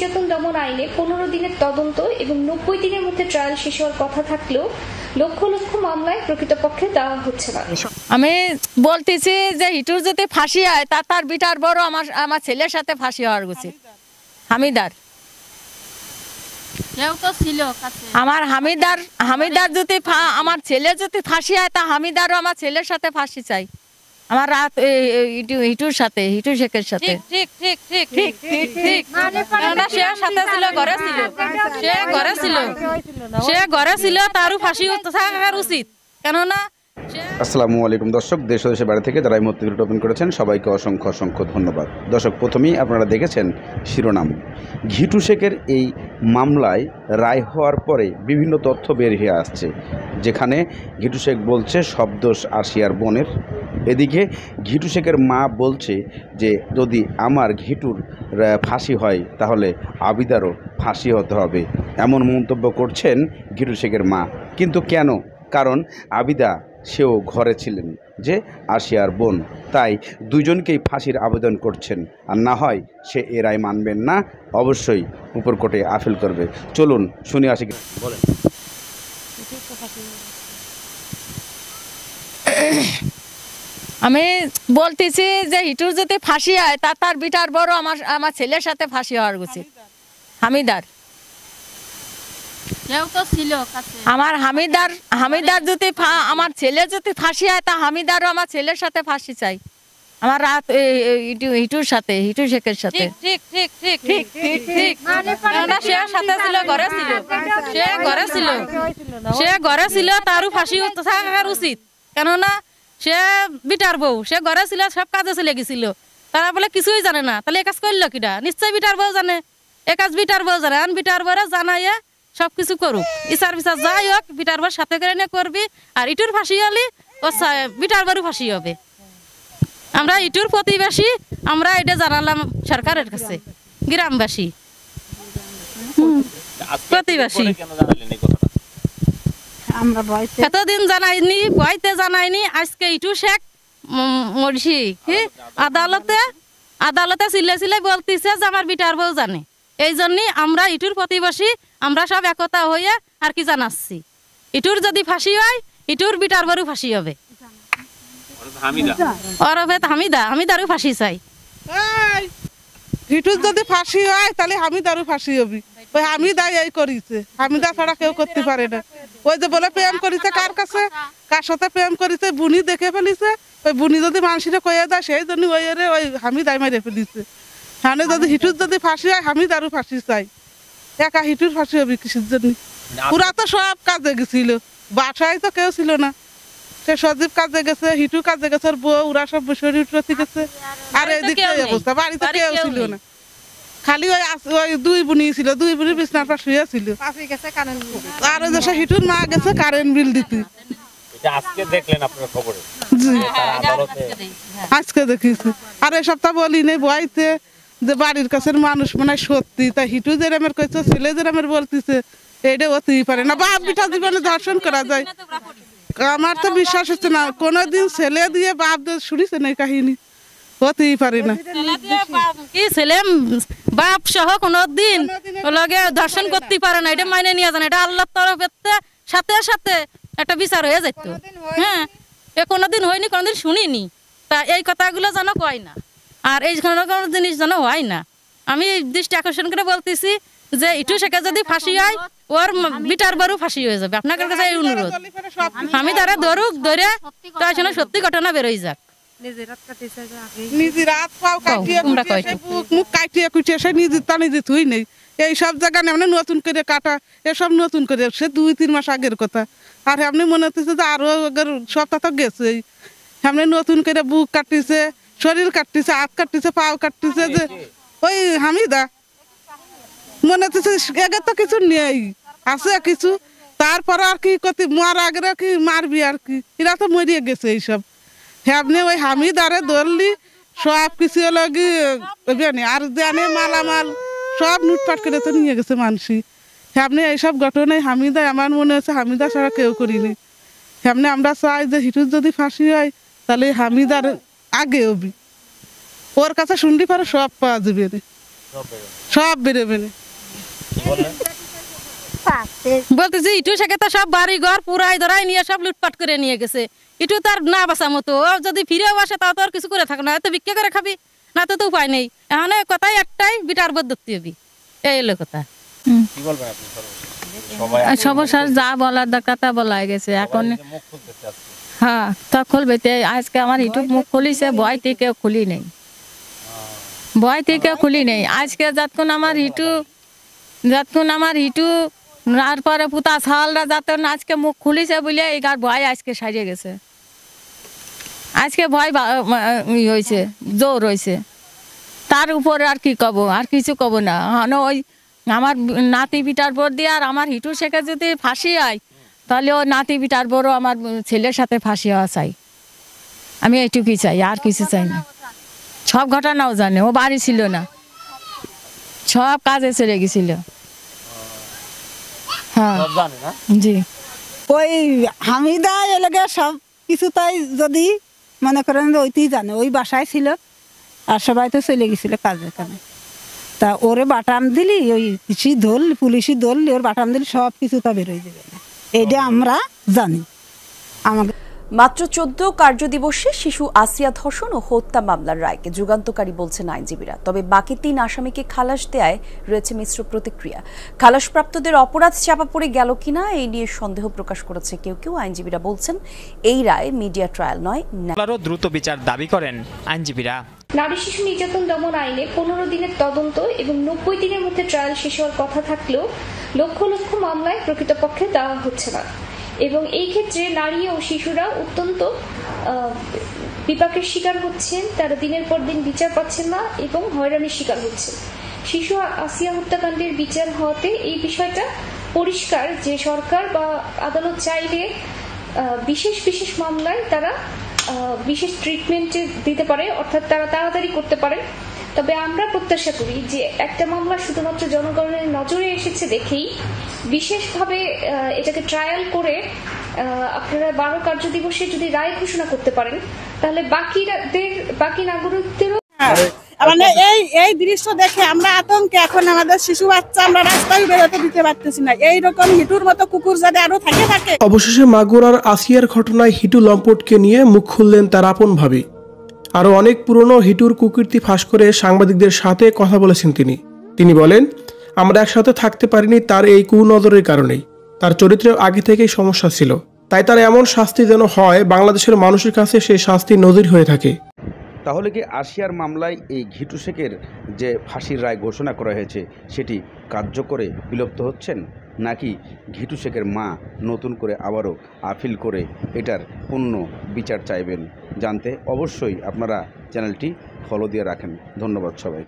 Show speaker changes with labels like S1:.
S1: নির্যাতন দমন আইনে 15 দিনের তদন্ত এবং 90 দিনের মধ্যে ট্রায়াল শেষ হওয়ার কথা থাকলেও লক্ষ লক্ষ মামলায় প্রকৃতপক্ষে দেওয়া হচ্ছে না।
S2: আমি বলতেছি যে হিটুর যদি ফাঁসি হয় তার বিটার বড় আমার ছেলের সাথে ফাঁসি হওয়ার উচিত। হামিদার আমার হামিদার যদি আমার ছেলে যদি ফাঁসি হয় তা হামিদারও আমার ছেলের সাথে ফাঁসি চাই। আমার রাত হিটুর সাথে, হিটু শেখের সাথে। সে সাথে ছিল, ঘরে ছিল, সে ঘরে ছিল, তারও ফাঁসি থাকার উচিত। কেননা
S3: আসসালামু আলাইকুম দর্শক, দেশ ও দেশের বাইরে থেকে যারা এই মুহূর্তে ভিডিওটি ওপেন করেছেন সবাইকে অসংখ্য অসংখ্য ধন্যবাদ। দর্শক, প্রথমেই আপনারা দেখেছেন শিরোনাম। ঘিটু শেখের এই মামলায় রায় হওয়ার পরে বিভিন্ন তথ্য বের হয়ে আসছে, যেখানে ঘিটু শেখ বলছে সব দোষ আসিয়ার বোনের। এদিকে ঘিটু শেখের মা বলছে যে যদি আমার ঘিটুর ফাঁসি হয় তাহলে আবিদারও ফাঁসি হতে হবে, এমন মন্তব্য করছেন ঘিটু শেখের মা। কিন্তু কেন? কারণ আবিদা সেও ঘরে ছিলেন, যে আসিয়ার বোন, তাই দুজনকেই ফাঁসির আবেদন করছেন। আর না হয় সে এ রায় মানবেন না, অবশ্যই উপর কোর্টে আপিল করবে। চলুন শুনে আসি। বলেন।
S2: আমি বলতেছি যে হিটুর যদি ফাঁসি হয় তার বিটার বড় আমার ছেলের সাথে ফাঁসি হওয়ার উচিত। হামিদার আমার হামিদার যদি আমার ছেলে যদি ফাঁসি হয় তা হামিদারও আমার ছেলের সাথে ফাঁসি চাই। আমার রাত হিটুর সাথে, হিটু শেখের সাথে। সে সাথে ছিল, ঘরে ছিল, সে ঘরে ছিল, তারও ফাঁসি থাকার উচিত। কেননা সে বিটার বউ, সে ঘরে ছিল, সব কাজে চলে গেছিল। তারা বলে কিছুই জানে না, তাহলে এ কাজ করলো কিনা? নিশ্চয়ই বিটার বউ জানে, এ কাজ বিটার বউ জানে। বিটার বউরা জানাইয়া সবকিছু করুক, ইসার বিচার যাই হোক বিটার বউর সাথে করে নিয়ে করবি। আর ইটুর ফাঁসি হলে ও বিটার বউর ফাঁসি হবে। আমরা ইটুর প্রতিবেশী, আমরা এটা জানালাম সরকারের কাছে, গ্রামবাসী প্রতিবেশী। এতদিন জানাইনি, ভয়তে জানাইনি। আজকে ইটু শেখ মরছি আদালতে সিলে বলতেছে যে আমার বিটার বউ জানে। এই জন্যই আমরা ইটুর প্রতিবেশী, আমরা সব একতা হইয়া আর কি জানাচ্ছি, ইটুর যদি ফাঁসি হয় ইটুর বিটার বউ ফাঁসি হবে। হামিদারও ফাঁসি চাই।
S4: হিটুর যদি ফাঁসি হয় তাহলে হামিদারও ফাঁসি হবে। ওই হামিদা এই করিছে, হামিদা ছাড়া কেউ করতে পারে না। ওই যে বলে প্রেম করিছে, কার কাছে কার সাথে প্রেম করিছে বুনি দেখে ফেলিছে। ওই বুনি যদি মানুষের কয়ে দেয় সেই জন্য ওই হামিদাই মেরে ফেলিছে। হ্যাঁ, যদি হিটুর যদি ফাঁসি হয় হামিদারও ফাঁসি চাই। একা হিটুর ফাঁসি হবে কিসের জন্য? ওরা তো সব কাজে গেছিল, বাসায় তো কেউ ছিল না। সে সজীব কাজে গেছে, হিটু কাজে গেছে, বউ ওরা সব শরীর প্রতি গেছে। আর এদিকে অবস্থা, বাড়িতে কেউ ছিল না, খালি ওই দুই বুনি ছিল, দুই বুনি বিছনার পাশে শুয়ে ছিল। আর ওই যে হিটুর মা গেছে কারেন্ট বিল দিতে।
S5: আজকে দেখলেন আপনার খবরে?
S4: আজকে দেখিছি। আর এই সপ্তাহ বলি নেই বইতে যে বাড়ির কাছের মানুষ মনে হয় সত্যি। তাই হিটু যেরামের কইছে, ছেলে যেরামের বলতেছে, এটা হতেই পারে না। বাপ বিটা জীবনে দর্শন করা যায়? আমার তো বিশ্বাস হচ্ছে না, কোনোদিন ছেলে দিয়ে বাপ শুনিছে না কাহিনী, হতেই পারে না।
S2: কি ছেলে বাপ সহ কোনোদিন লগে দর্শন করতে পারে না, এটা মাইনে নিয়ে যান। এটা আল্লাহর তরফে সাথে সাথে একটা বিচার হয়ে যেত। হ্যাঁ, এ কোনোদিন হয়নি, কোনোদিন শুনিনি। তা এই কথাগুলো যেন কয় না, আর এই কোনো জিনিস যেন হয় না। আমি দৃষ্টি আকর্ষণ করে বলতেছি যে ইটু শেখে যদি ফাঁসি হয় ওর বিটার বড় ফাঁসি হয়ে যাবে। আপনার কাছে এই অনুরোধ। আমি তারা ধরুক, ধরে তার জন্য সত্যি ঘটনা বেরোই যাক।
S4: নিজের হাত পাও কাটিয়ে মুখ কাটিয়ে কুটিয়ে সে নিজের তা নিজে থুই নেই। এই সব জায়গায় এমনি নতুন করে কাটা, এসব নতুন করে সে 2-3 মাস আগের কথা। আর এমনি মনে হচ্ছে যে আরো সপ্তাহ তো গেছেই। এমনি নতুন করে বুক কাটিছে, শরীর কাটতেছে, হাত কাটতেছে, পাও কাটতেছে। যে ওই হামিদা মনে হচ্ছে এগে তো কিছু নেই, আছে কিছু। তারপর আর কি করতে মার আগে কি মারবি আর কি, এরা তো মরিয়ে গেছে এইসব। আপনি ওই হামিদারে ধরলি সব কিছু লাগি আর জানে মালামাল সব লুটপাট করে তো নিয়ে গেছে মানুষই। আপনি এইসব ঘটনায় হামিদা, আমার মনে হচ্ছে হামিদা ছাড়া কেউ করিনি। আপনি আমরা চাই যে হিটুর যদি ফাঁসি হয় তাহলে হামিদার আগে হবি, ওর কাছে শুনলি পারে সব পাওয়া যাবে। সব বেরোবে না।
S5: কি বললেন?
S2: বলতেছি ইটু সেকে তো সব বাড়ি ঘর পুরাই ধরাই নিয়ে সব লুটপাট করে নিয়ে গেছে। ইটু তার না বাঁচা মতো, ও যদি ফিরেও আসে তাও তো আর কিছু করে থাকে না, হয়তো ভিক্ষা করে খাবি, না তো উপায় নেই। এখন কথাই একটাই, বিটার বোধ ধরতে হবি, এই হলো কথা।
S5: কি বলবেন আপনি সর্বশেষ? সবাই
S6: সর্বশেষ যা বলার দরকার তা বলা গেছে এখন।
S5: সবাই যে মুখ খুলতে চাচ্ছে।
S6: হ্যাঁ, তা খুলবে। আজকে আমার ইউটিউব মুখ খুলিছে, ভয় থেকে খুলি নেই, ভয় থেকে খুলি নেই। আজকে যতক্ষণ আমার ইউটিউব তারপরে পুতা ছালরা যতক্ষণ আজকে মুখ খুলিছে বলে এগার ভয় আজকে সারিয়ে গেছে। আজকে ভয় হয়েছে, জোর হয়েছে। তার উপরে আর কি কব, আর কিছু কব না। ওই আমার নাতি বিটার বোর দিয়ে আর আমার হিটু শেখে যদি ফাঁসি হয়, তাহলে ও নাতি বিটার বোরও আমার ছেলের সাথে ফাঁসি হওয়া চাই। আমি এইটুকুই চাই, আর কিছু চাই না। সব ঘটনাও জানে, ও বাড়ি ছিল না, সব কাজে চলে গেছিল। হ্যাঁ
S5: সব জানে না?
S6: জি।
S7: ওই হামিদা এলাকা সব কিছু তাই যদি মনে করেন ওইতেই জানে, ওই বাসায় ছিল আর সবাই তো চলে গেছিল কাজের কানে। তা ওরে বাটাম দিলি, ওই কৃষি দল পুলিশি দল ওর বাটাম দিলি সব কিছু তা বেরোয় যাবে না, এইটা আমরা জানি। আমাকে
S8: মাত্র 14 কার্যদিবসে শিশু আসিয়া ধর্ষণ ও হত্যা মামলার রায়কে যুগান্তকারী বলছেন আইনজীবীরা। তবে বাকি 3 আসামিকে খালাস দেয়ায় রয়েছে মিশ্র প্রতিক্রিয়া। খালাসপ্রাপ্তদের অপরাধ চাপা পড়ে গেল কিনা এই নিয়ে সন্দেহ প্রকাশ করেছে কেউ কেউ। আইনজীবীরা বলছেন এই রায় মিডিয়া ট্রায়াল নয়,
S9: আরও দ্রুত বিচার দাবি করেন আইনজীবীরা।
S1: নারী শিশু নির্যাতন দমন আইনে 15 দিনের তদন্ত এবং 90 দিনের মধ্যে ট্রায়াল শেষ হওয়ার কথা থাকলেও লক্ষ লক্ষ মামলায় প্রকৃতপক্ষে দেওয়া হচ্ছে না, এবং এই ক্ষেত্রে নারী ও শিশুরা অত্যন্ত বিপাকের শিকার হচ্ছেন। তারা দিনের পর দিন বিচার পাচ্ছেন না এবং হয়রানির শিকার হচ্ছেন। শিশু আসিয়া হত্যাকাণ্ডের বিচার হওয়াতে এই বিষয়টা পরিষ্কার যে সরকার বা আদালত চাইলে বিশেষ বিশেষ মামলায় তারা বিশেষ ট্রিটমেন্ট দিতে পারে, অর্থাৎ তারা তাড়াতাড়ি করতে পারে। তবে আমরা প্রত্যাশা করি যে একটা মামলা শুধুমাত্র জনগণের নজরে এসেছে দেখেই বিশেষভাবে এটাকে ট্রায়াল করে আপনারা 12 কার্যদিবসে যদি রায় ঘোষণা করতে পারেন, তাহলে বাকি নাগরিকদেরও
S10: মানে এই দৃশ্য দেখে আমরা আতঙ্কে এখন আমাদের শিশু বাচ্চা আমরা রাস্তায় বেরোতে দিতে পারতেছি না। এইরকম হিটুর মতো কুকুর যাতে আরো থাকে।
S11: অবশেষে মাগুরার আসিয়ার ঘটনায় হিটু লম্পটকে নিয়ে মুখ খুললেন তার আপন ভাবি। আরও অনেক পুরনো হিটুর কুকীর্তি ফাঁস করে সাংবাদিকদের সাথে কথা বলেছেন তিনি বলেন, আমরা একসাথে থাকতে পারিনি তার এই কুনজরের কারণেই। তার চরিত্রেও আগে থেকেই সমস্যা ছিল, তাই তার এমন শাস্তি যেন হয় বাংলাদেশের মানুষের কাছে সেই শাস্তি নজির হয়ে থাকে।
S3: তাহলে কি আসিয়ার মামলায় এই ঘিটু শেখের যে ফাঁসির রায় ঘোষণা করা হয়েছে সেটি কার্যকরে বিলুপ্ত হচ্ছেন, নাকি ঘিটু শেখের মা নতুন করে আবারও আপিল করে এটার পূর্ণ বিচার চাইবেন? জানতে অবশ্যই আপনারা চ্যানেলটি ফলো দিয়ে রাখেন। ধন্যবাদ সবাই।